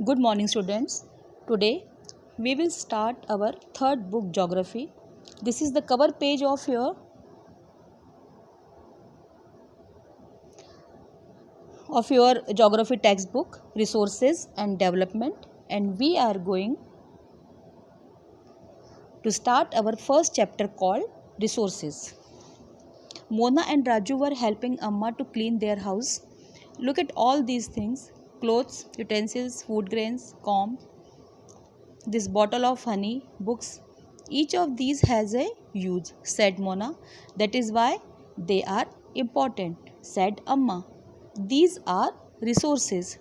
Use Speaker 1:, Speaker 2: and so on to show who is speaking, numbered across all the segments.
Speaker 1: Good morning, students. Today we will start our third book, Geography. This is the cover page of your geography textbook, Resources and Development, and we are going to start our first chapter called Resources. Mona and Raju were helping Amma to clean their house. Look at all these things: clothes, utensils, food grains, comb, this bottle of honey, books. Each of these has a use, said Mona. That is why they are important, said Amma. These are resources.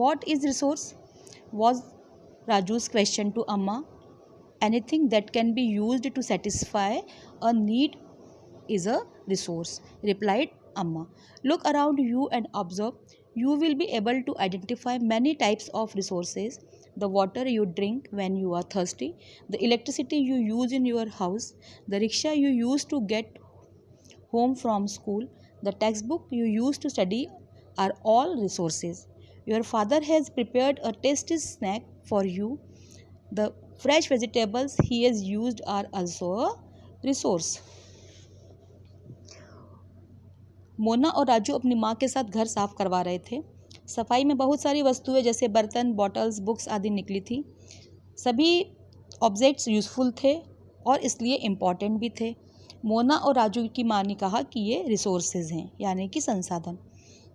Speaker 1: What is resource? Was Raju's question to Amma. Anything that can be used to satisfy a need is a resource, replied Amma. Look around you and observe. You will be able to identify many types of resources: the water you drink when you are thirsty, the electricity you use in your house, the rickshaw you use to get home from school, the textbook you use to study are all resources. Your father has prepared a tasty snack for you. The fresh vegetables he has used are also a resource. Mona और राजू अपनी माँ के साथ घर साफ करवा रहे थे। सफाई में बहुत सारी वस्तुएं जैसे बर्तन, बॉटल्स, बुक्स आदि निकली थी। सभी ऑब्जेक्ट्स यूज़फुल थे और इसलिए इम्पॉर्टेंट भी थे। मोना और राजू की माँ ने कहा कि ये रिसोर्सेज हैं, यानी कि संसाधन।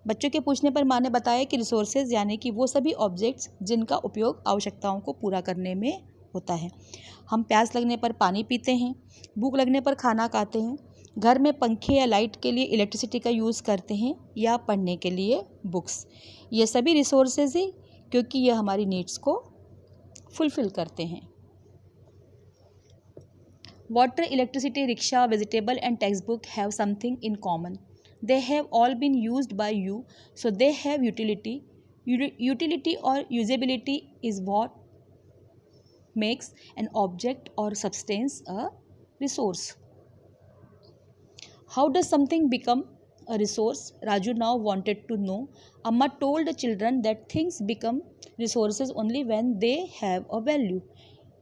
Speaker 1: बच्चों के पूछने पर माँ ने बताया कि रिसोर्सेज यानी कि वो सभी ऑब्जेक्ट्स जिनका उपयोग आवश्यकताओं को पूरा करने में होता है। हम प्यास लगने पर पानी पीते हैं, भूख लगने पर खाना खाते हैं, घर में पंखे या लाइट के लिए इलेक्ट्रिसिटी का यूज़ करते हैं या पढ़ने के लिए बुक्स। ये सभी रिसोर्सेज हैं क्योंकि ये हमारी नीड्स को फुलफ़िल करते हैं। Water, electricity, rickshaw, vegetable and textbook have something in common. They have all been used by you, so they have utility. Utility or usability is what makes an object or substance a resource. How does something become a resource? Raju now wanted to know. Amma told the children that things become resources only when they have a value.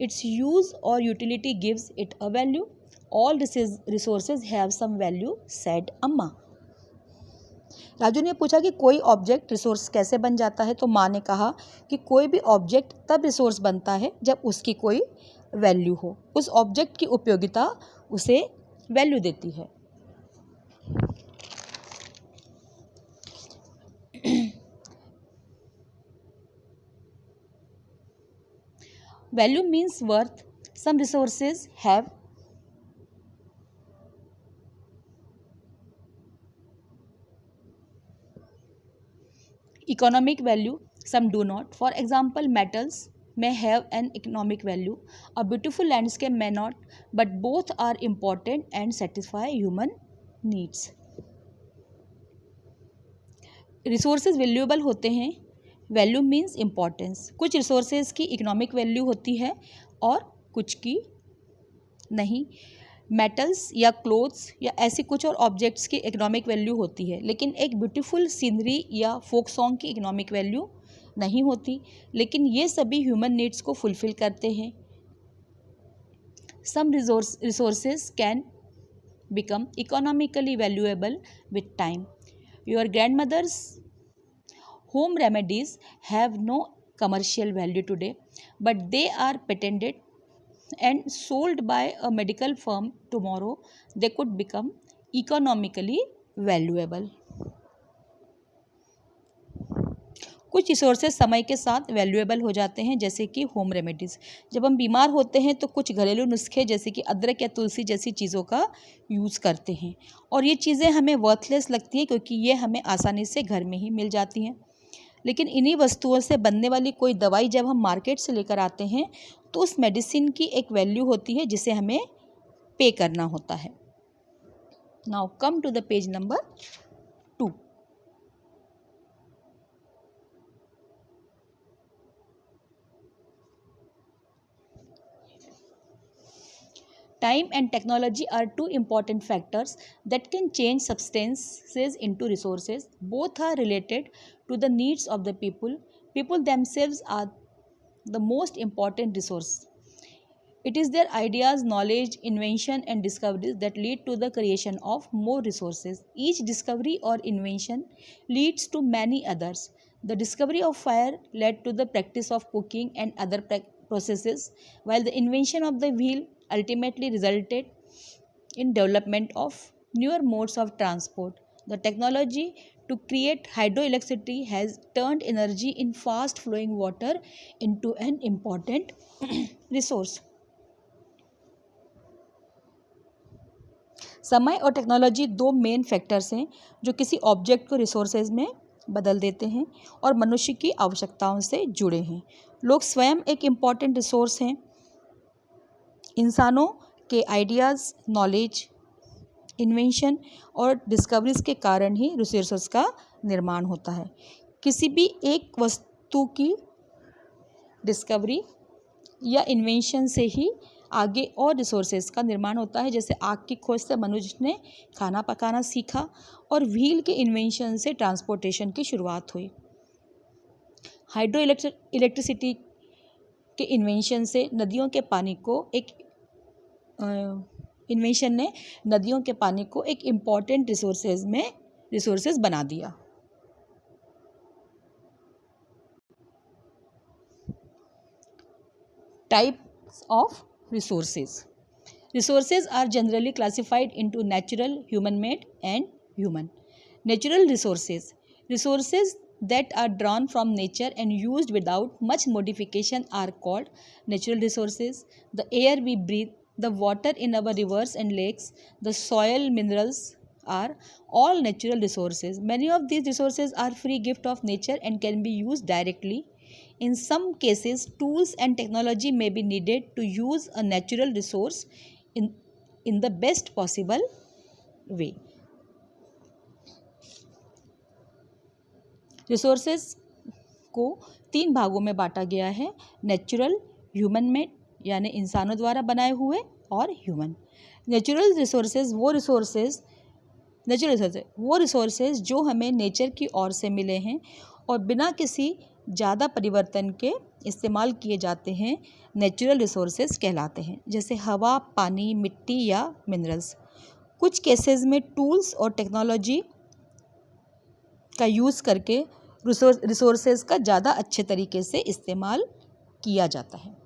Speaker 1: Its use or utility gives it a value. All resources have some value, said Amma. Raju ने पूछा कि कोई object resource कैसे बन जाता है, तो माँ ने कहा कि कोई भी ऑब्जेक्ट तब रिसोर्स बनता है जब उसकी कोई वैल्यू हो। उस ऑब्जेक्ट की उपयोगिता उसे वैल्यू देती है। Value means worth. Some resources have economic value, some do not. For example, metals may have an economic value. A beautiful landscape may not, but both are important and satisfy human needs. Resources valuable होते हैं। Value means importance. कुछ resources की economic value होती है और कुछ की नहीं। मेटल्स या क्लोथ्स या ऐसी कुछ और ऑब्जेक्ट्स की इकोनॉमिक वैल्यू होती है, लेकिन एक ब्यूटीफुल सीनरी या फोक सॉन्ग की इकोनॉमिक वैल्यू नहीं होती। लेकिन ये सभी ह्यूमन नीड्स को फुलफ़िल करते हैं। Some resources can become economically valuable with time. Your grandmother's home remedies have no commercial value today, but they are patented and sold by a medical firm. Tomorrow they could become economically valuable. कुछ resources समय के साथ valuable हो जाते हैं, जैसे कि home remedies. जब हम बीमार होते हैं तो कुछ घरेलू नुस्खे जैसे कि अदरक या तुलसी जैसी चीज़ों का यूज़ करते हैं, और ये चीज़ें हमें वर्थलेस लगती हैं क्योंकि ये हमें आसानी से घर में ही मिल जाती हैं। लेकिन इन्हीं वस्तुओं से बनने वाली कोई दवाई जब हम मार्केट से लेकर आते हैं तो उस मेडिसिन की एक वैल्यू होती है जिसे हमें पे करना होता है। Now come to the page number 2. Time and technology are two important factors that can change substances into resources. Both are related to the needs of the people. People themselves are the most important resource. It is their ideas, knowledge, invention, and discoveries that lead to the creation of more resources. Each discovery or invention leads to many others. The discovery of fire led to the practice of cooking and other processes, while the invention of the wheel ultimately resulted in development of newer modes of transport. The technology to create hydroelectricity has turned energy in fast flowing water into an important resource. समय और technology दो main factors हैं जो किसी object को resources में बदल देते हैं और मनुष्य की आवश्यकताओं से जुड़े हैं। लोग स्वयं एक इम्पॉर्टेंट रिसोर्स हैं। इंसानों के आइडियाज़, नॉलेज, इन्वेंशन और डिस्कवरीज के कारण ही रिसोर्सेज का निर्माण होता है। किसी भी एक वस्तु की डिस्कवरी या इन्वेंशन से ही आगे और रिसोर्सेज का निर्माण होता है। जैसे आग की खोज से मनुष्य ने खाना पकाना सीखा और व्हील के इन्वेंशन से ट्रांसपोर्टेशन की शुरुआत हुई। हाइड्रो इलेक्ट्रिसिटी के इन्वेंशन से नदियों के पानी को एक इन्वेंशन ने नदियों के पानी को एक इम्पॉर्टेंट रिसोर्सेज बना दिया। Types of resources. Resources are generally classified into natural, human-made, and human. Natural resources. Resources that are drawn from nature and used without much modification are called natural resources. The air we breathe, the water in our rivers and lakes, the soil minerals are all natural resources. Many of these resources are free gift of nature and can be used directly. In some cases, tools and technology may be needed to use a natural resource in the best possible way. Resources को 3 भागों में बांटा गया है: natural, human made यानी इंसानों द्वारा बनाए हुए, और ह्यूमन। नेचुरल रिसोर्सेज वो रिसोर्सेज जो हमें नेचर की ओर से मिले हैं और बिना किसी ज़्यादा परिवर्तन के इस्तेमाल किए जाते हैं, नेचुरल रिसोर्सेज कहलाते हैं। जैसे हवा, पानी, मिट्टी या मिनरल्स। कुछ केसेस में टूल्स और टेक्नोलॉजी का यूज़ करके रिसोर्सेज का ज़्यादा अच्छे तरीके से इस्तेमाल किया जाता है।